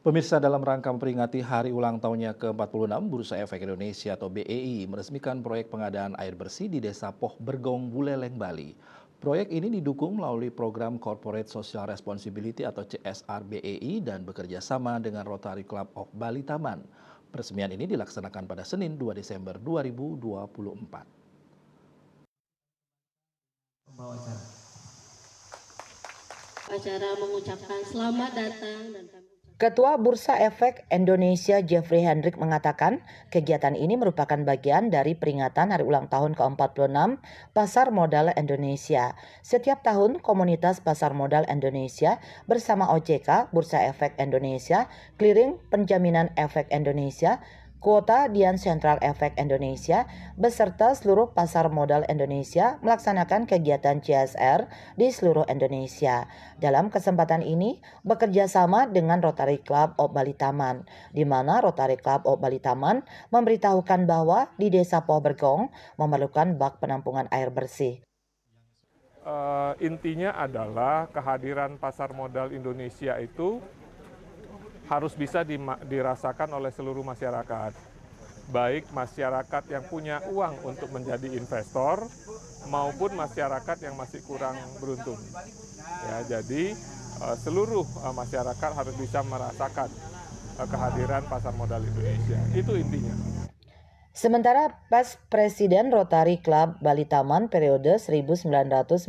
Pemirsa, dalam rangka memperingati hari ulang tahunnya ke-46, Bursa Efek Indonesia atau BEI meresmikan proyek pengadaan air bersih di Desa Poh Bergong, Buleleng, Bali. Proyek ini didukung melalui program Corporate Social Responsibility atau CSR BEI dan bekerja sama dengan Rotary Club of Bali Taman. Peresmian ini dilaksanakan pada Senin 2 Desember 2024. Acara mengucapkan selamat datang dan kami Ketua Bursa Efek Indonesia Jeffrey Hendrik mengatakan kegiatan ini merupakan bagian dari peringatan hari ulang tahun ke-46 Pasar Modal Indonesia. Setiap tahun komunitas Pasar Modal Indonesia bersama OJK, Bursa Efek Indonesia, Clearing Penjaminan Efek Indonesia, Kuota Dian Sentral Efek Indonesia beserta seluruh pasar modal Indonesia melaksanakan kegiatan CSR di seluruh Indonesia. Dalam kesempatan ini bekerja sama dengan Rotary Club of Bali Taman, di mana Rotary Club of Bali Taman memberitahukan bahwa di Desa Poh Bergong memerlukan bak penampungan air bersih. Intinya adalah kehadiran pasar modal Indonesia itu harus bisa dirasakan oleh seluruh masyarakat. Baik masyarakat yang punya uang untuk menjadi investor maupun masyarakat yang masih kurang beruntung. Ya, jadi seluruh masyarakat harus bisa merasakan kehadiran pasar modal Indonesia. Itu intinya. Sementara pas Presiden Rotary Club Bali Taman periode 1999-2000,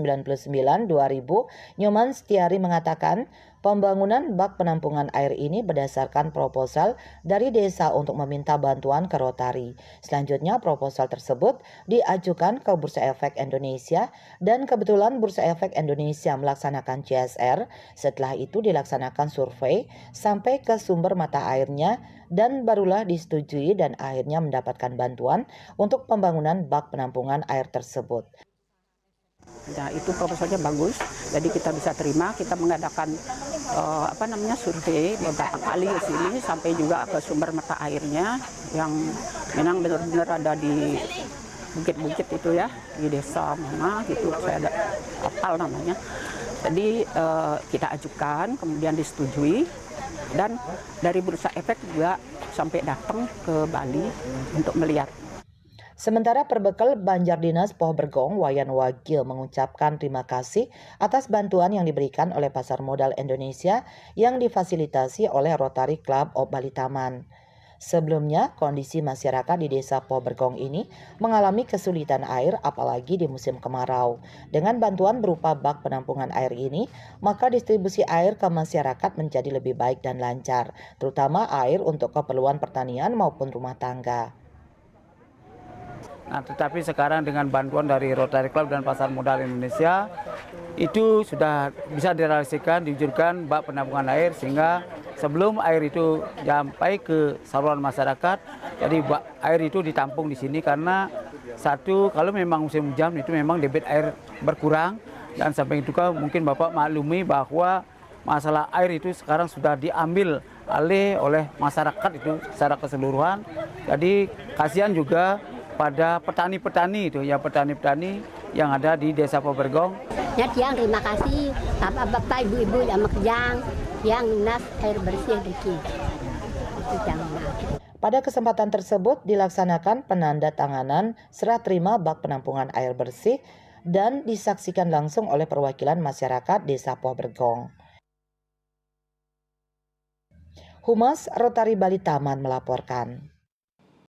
Nyoman Setiari mengatakan pembangunan bak penampungan air ini berdasarkan proposal dari desa untuk meminta bantuan ke Rotary. Selanjutnya proposal tersebut diajukan ke Bursa Efek Indonesia dan kebetulan Bursa Efek Indonesia melaksanakan CSR. Setelah itu dilaksanakan survei sampai ke sumber mata airnya dan barulah disetujui dan akhirnya mendapatkan bantuan untuk pembangunan bak penampungan air tersebut. Nah, itu proposalnya bagus, jadi kita bisa terima. Kita mengadakan survei beberapa kali ke sini sampai juga ke sumber mata airnya yang memang benar-benar ada di bukit-bukit itu ya, di desa mana gitu, saya ada hafal namanya. Jadi kita ajukan, kemudian disetujui, dan dari Bursa Efek juga sampai datang ke Bali untuk melihat. Sementara Perbekal Banjar Dinas Poh Bergong, Wayan Wagil mengucapkan terima kasih atas bantuan yang diberikan oleh Pasar Modal Indonesia yang difasilitasi oleh Rotary Club of Bali Taman. Sebelumnya, kondisi masyarakat di Desa Poh Bergong ini mengalami kesulitan air apalagi di musim kemarau. Dengan bantuan berupa bak penampungan air ini, maka distribusi air ke masyarakat menjadi lebih baik dan lancar, terutama air untuk keperluan pertanian maupun rumah tangga. Nah, tetapi sekarang dengan bantuan dari Rotary Club dan Pasar Modal Indonesia, itu sudah bisa direalisasikan, diwujudkan bak penampungan air sehingga sebelum air itu sampai ke saluran masyarakat, jadi air itu ditampung di sini karena satu, kalau memang musim hujan itu memang debit air berkurang, dan sampai itu mungkin Bapak maklumi bahwa masalah air itu sekarang sudah diambil alih oleh masyarakat itu secara keseluruhan. Jadi kasihan juga pada petani-petani itu ya, petani-petani yang ada di Desa Poh Bergong. Ya, Tiang, terima kasih Bapak, Ibu-ibu yang mekerjang yang nas air bersih dikit. Pada kesempatan tersebut dilaksanakan penandatanganan serah terima bak penampungan air bersih dan disaksikan langsung oleh perwakilan masyarakat Desa Poh Bergong. Humas Rotary Bali Taman melaporkan.